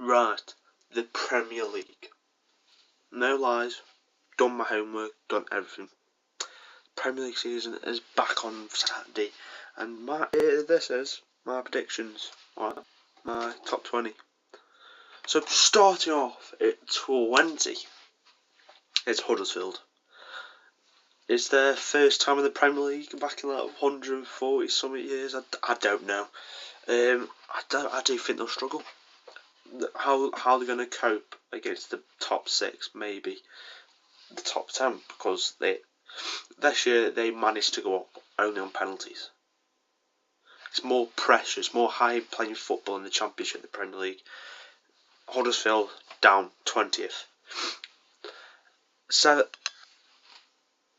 Right, the Premier League. No lies, done my homework, done everything. Premier League season is back on Saturday, and this is my predictions. Right, my top 20. So starting off at 20, it's Huddersfield. It's their first time in the Premier League back in like 140 something years. I don't know. I do think they'll struggle. How they're going to cope against the top 6, maybe the top 10, because this year they managed to go up only on penalties. It's more pressure, it's more high playing football in the Championship, the Premier League. Huddersfield down 20th.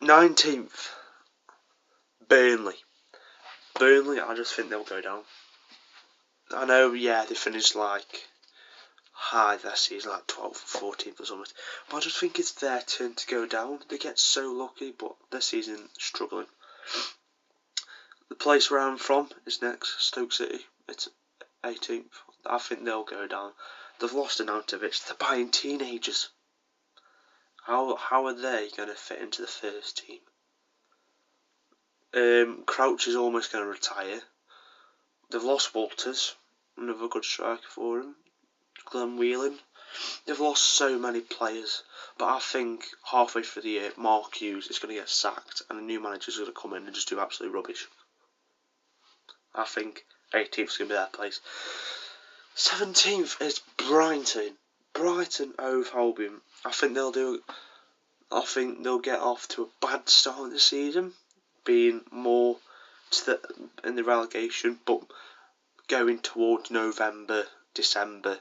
19th, Burnley. Burnley, I just think they'll go down. I know, yeah, they finished like high this season, like 12th, 14th or something. But I just think it's their turn to go down. They get so lucky, but this season struggling. The place where I'm from is next, Stoke City. It's 18th. I think they'll go down. They've lost Arnautovic. They're buying teenagers. How are they going to fit into the first team? Crouch is almost going to retire. They've lost Walters, another good striker for him. Glenn Whelan. They've lost so many players, but I think halfway through the year, Mark Hughes is going to get sacked, and a new manager's going to come in and just do absolute rubbish. I think 18th is going to be their place. 17th is Brighton. Brighton over Albion. I think they'll get off to a bad start of the season, being more in the relegation, but going towards November, December,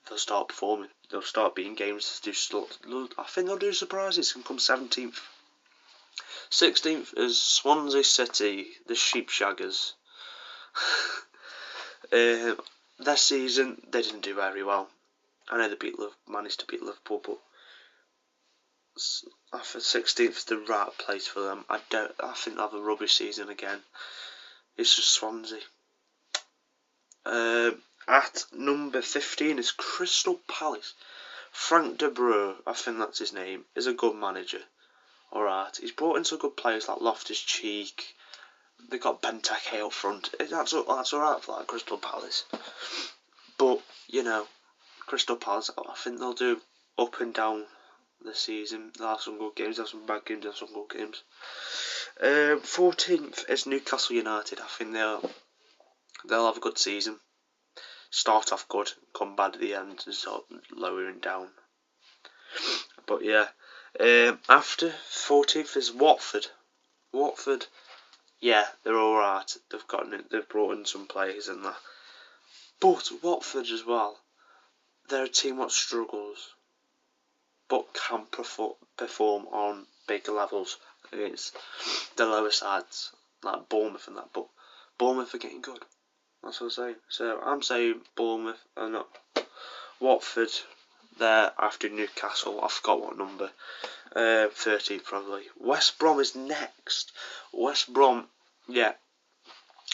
they'll start performing. They'll start beating games. I think they'll do surprises and come 17th. 16th is Swansea City, the Sheepshaggers. This season they didn't do very well. I know they managed to beat Liverpool, but after 16th is the right place for them. I think they'll have a rubbish season again. It's just Swansea. At number 15 is Crystal Palace. Frank de Boer, I think that's his name, is a good manager. Alright, he's brought in some good players like Loftus-Cheek. They got Benteke up front. That's alright for Crystal Palace. But, Crystal Palace, I think they'll do up and down this season. They'll have some good games, they'll have some bad games, they'll have some good games. 14th is Newcastle United. I think they'll have a good season. Start off good, come bad at the end and start lowering down. But yeah, after 14th is Watford. Watford, yeah, they're alright. They've brought in some players and that. But Watford as well, they're a team that struggles, but can perform on bigger levels against the lower sides like Bournemouth and that. But Bournemouth are getting good. That's what I'm saying. So I'm saying Bournemouth and not Watford. There after Newcastle. I forgot what number. 13th probably. West Brom is next. West Brom, yeah.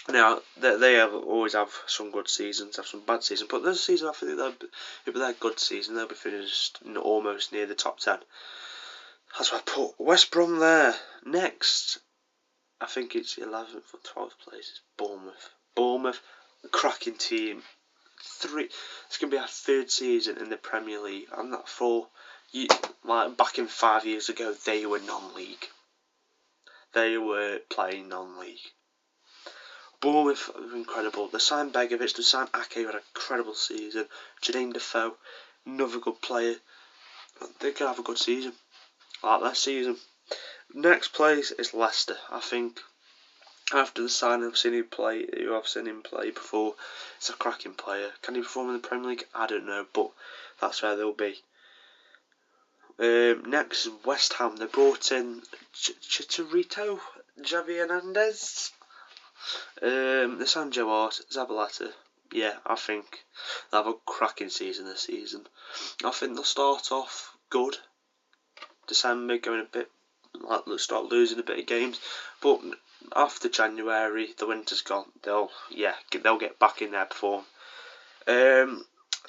Now they always have some good seasons, have some bad seasons, but this season I think it'll be their good season. They'll be finished almost near the top 10. That's why I put West Brom there. Next, I think it's 11th or 12th place. Bournemouth. Bournemouth, cracking team. It's going to be our third season in the Premier League, and that back in 5 years ago, they were non-league. They were playing non-league. Bournemouth are incredible. They signed Begovic, they signed Ake, who had an incredible season. Jermaine Defoe, another good player. They could have a good season, like that season. Next place is Leicester. I think after the signing I've seen him play before, it's a cracking player. Can he perform in the Premier League? I don't know, but that's where they'll be. Next is West Ham. They brought in Chicharito, Javi Hernandez. They signed Joe Hart, Zabaleta. Yeah, I think they'll have a cracking season this season. I think they'll start off good. December going a bit, they'll start losing a bit of games, but after January, the winter's gone. They'll get back in there, perform.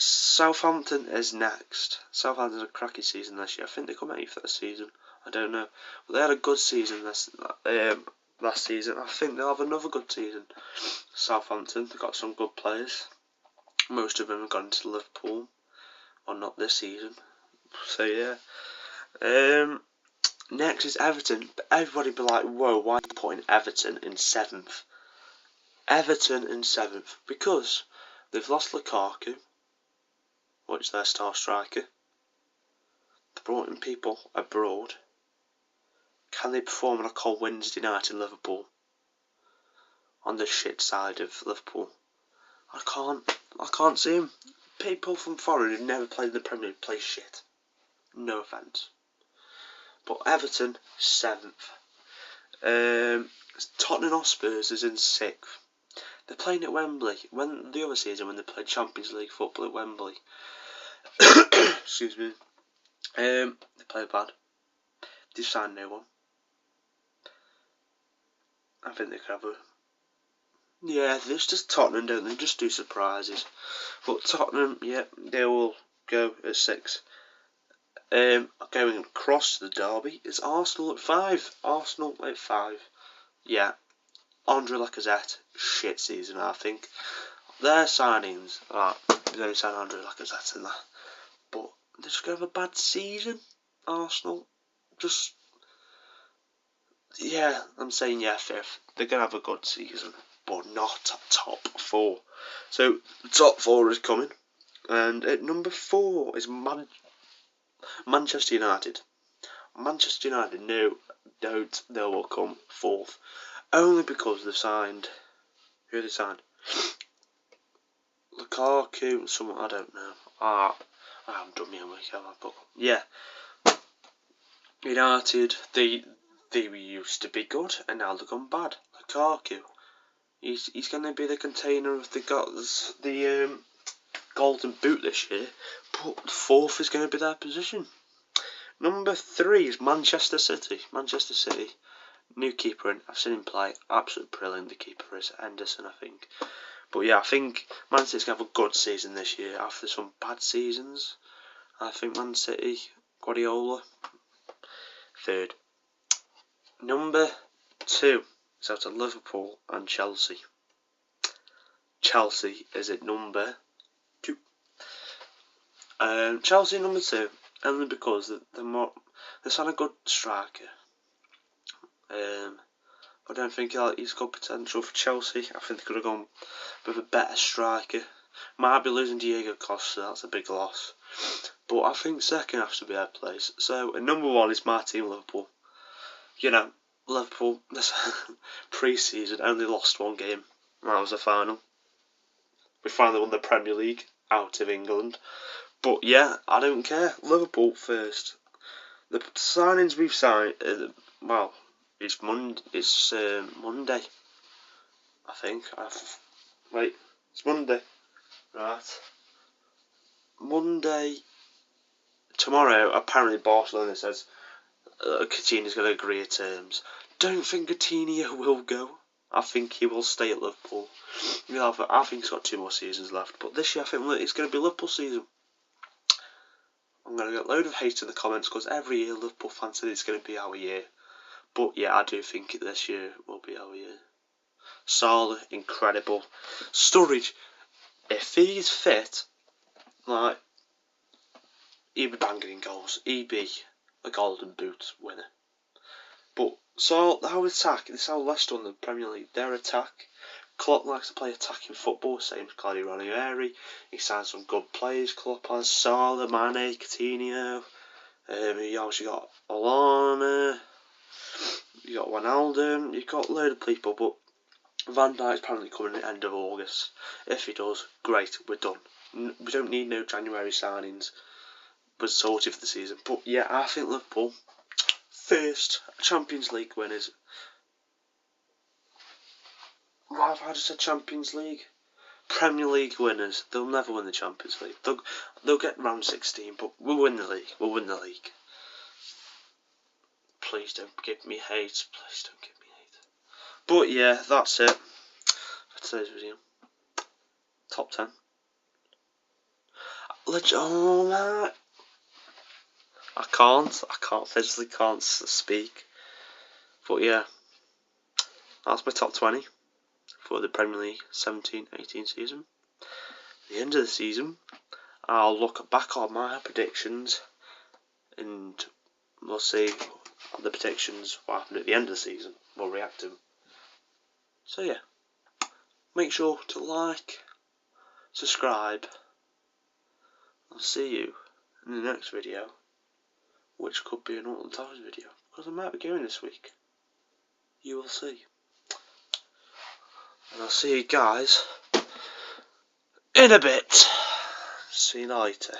Southampton is next. Southampton had a cracking season this year. I think they come 8th this season. I don't know. But they had a good season last season. I think they'll have another good season. Southampton, they've got some good players. Most of them have gone to Liverpool. Or not this season. So yeah. Next is Everton. But everybody be like, whoa, why are you putting Everton in 7th? Everton in 7th. Because they've lost Lukaku, which is their star striker. They brought in people abroad. Can they perform on a cold Wednesday night in Liverpool? On the shit side of Liverpool? I can't see them. People from foreign who've never played in the Premier League play shit. No offence. But Everton, 7th. Tottenham Hotspurs is in 6th. They're playing at Wembley. When the other season, when they played Champions League football at Wembley, excuse me, they played bad. They signed no one. I think they could have a... Yeah, it's just Tottenham, don't they? Just do surprises. But Tottenham, yeah, they will go at 6. Going across the derby is Arsenal at 5. Arsenal at 5. Yeah, Andre Lacazette, shit season, I think. Their signings, they only signed Andre Lacazette in that. But they're just going to have a bad season. Arsenal, just... Yeah, I'm saying yeah, 5th. They're going to have a good season, but not top 4. So, the top 4 is coming. And at number 4 is Manchester United. Manchester United, no, don't. They will come 4th. Only because they've signed... Who have they signed? Lukaku, someone, I don't know. I haven't done my homework, have I? But yeah. United, they used to be good, and now they've gone bad. Lukaku, he's going to be the container of the Golden Boot this year, but 4th is going to be their position. Number 3 is Manchester City. Manchester City, new keeper, and I've seen him play. Absolutely brilliant. The keeper is Henderson, I think. But yeah, I think Man City's going to have a good season this year after some bad seasons. I think Man City, Guardiola, 3rd. Number 2 is out of Liverpool and Chelsea. Chelsea is at number 2. Chelsea number 2, only because they've had a good striker. I don't think he's got potential for Chelsea. I think they could have gone with a better striker. Might be losing Diego Costa, that's a big loss. But I think second has to be their place. So, number 1 is my team, Liverpool. You know, Liverpool, this pre-season, only lost 1 game. That was the final. We finally won the Premier League out of England. But yeah, I don't care. Liverpool first. The signings we've signed, it's Monday. It's Monday, I think. Wait, it's Monday, right? Monday. Tomorrow, apparently Barcelona says Coutinho's going to agree to terms. Don't think Coutinho will go. I think he will stay at Liverpool. I think he's got 2 more seasons left. But this year, I think it's going to be Liverpool season. I'm going to get a load of hate in the comments because every year Liverpool fans say it's going to be our year. But yeah, I do think this year will be our year. Salah, incredible. Sturridge, if he's fit, like, he'd be banging in goals. He'd be a Golden Boot winner. But so our attack, this is how Leicester won the Premier League. Their attack, Klopp likes to play attacking football, same as Claudio Ranieri. He signed some good players. Klopp has Salah, Mane, Coutinho. You also got Alana. You got Wijnaldum. You got a load of people, but Van Dijk's apparently coming at the end of August. If he does, great, we're done. We don't need no January signings. We're sorted for the season. But yeah, I think Liverpool, first Champions League winners. Why have I just said Champions League? Premier League winners. They'll never win the Champions League. They'll get round 16, but we'll win the league. We'll win the league. Please don't give me hate. Please don't give me hate. But yeah, that's it for today's video. Top 10. Oh man, I physically can't speak. But yeah, that's my top 20 for the Premier League 17-18 season. At the end of the season, I'll look back on my predictions and we'll see the predictions what happened at the end of the season. We'll react to them. So yeah, make sure to like, subscribe. I'll see you in the next video, which could be an Alton Towers video, because I might be going this week. You will see. And I'll see you guys in a bit. See you later.